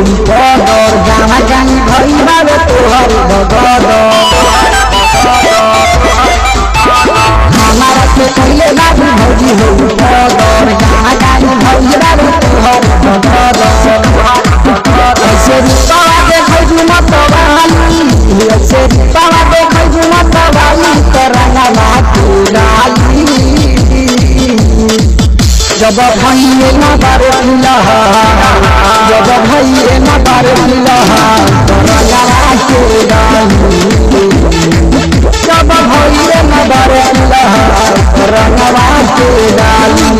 होई कदर गाँव जानी भई बाबे तोहर बगद हमारा के पहले बाबू भौजी होई कदर गाँव जानी भई बाबे तोहर बगद ऐसे रूपवा देखै तू मत वाली ऐसे रूपवा देखै तू मत वाली तरंगा के डाली जब भइए न बारे पिलहा जब भइए न बारे पिलहा तरंगा के डाली जब भइए न बारे पिलहा तरंगा के डाली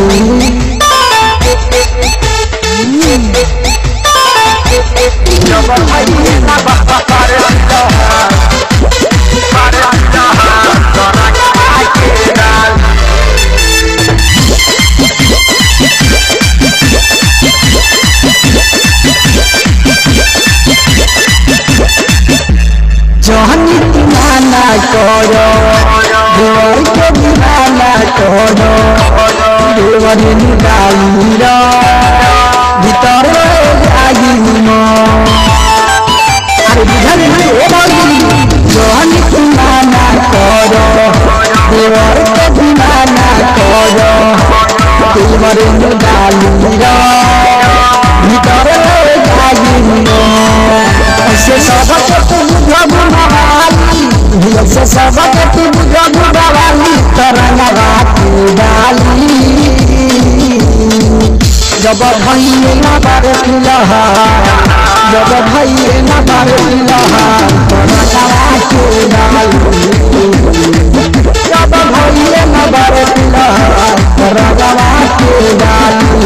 जब भइए न बारे पिलहा तरंगा के डाली जहनी दीवाना करो देवर के दीवाना करो देवर निकाली भीतर जागी अरे बुझल जहनी दीवाना करो देवर के दीवाना करो देवर निकाली भीतर जागी ऐसे सबके तुम बुझवाली ऐसे सबके तुम बुझवाली तरंगा के डाली जब भइए न बारे पिलहा जब भइए न बारे पिलहा तरंगा के डाली जब भइए न बारे पिलहा तरंगा के डाली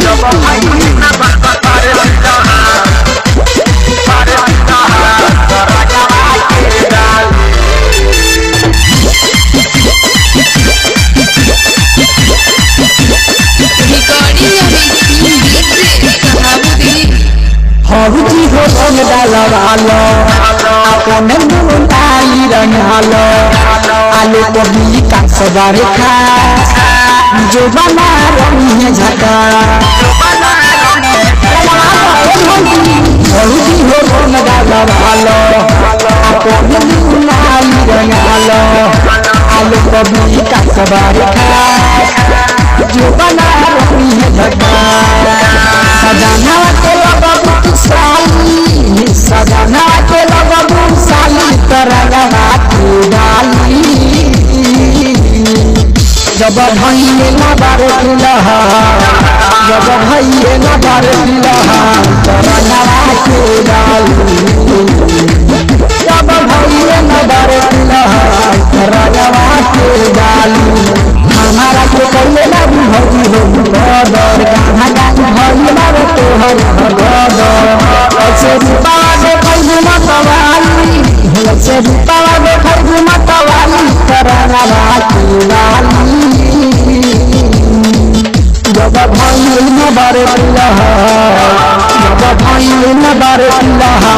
जब भइए न बारे पिलहा तरंगा के डाली हौजी हो रंग डालवालो अपन मुंडाई रंगालो आलू कभी का सवार खा जो बना रही है झका हौजी हो रंग डालवालो अपन मुंडाई रंगालो आलू कभी का सवार खा जो बना रही है झका सजाना के लगबू साली सजाना के लगबू साली तरंगा के डाली जब भइए न बारे पिलहा जब भइए न बारे पिलहा तरंगा के डाली जब भइए न बारे पिलहा तरंगा के डाली हमारा के पहले बाबू भौजी हो कदर गाँव जानी भई बाबे तोहर बगद ऐसे रूपवा देखै तू मत वाली ऐसे रूपवा देखै तू मत वाली तरंगा के डाली जब भइए न बारे पिलहा जब भइए न बारे पिलहा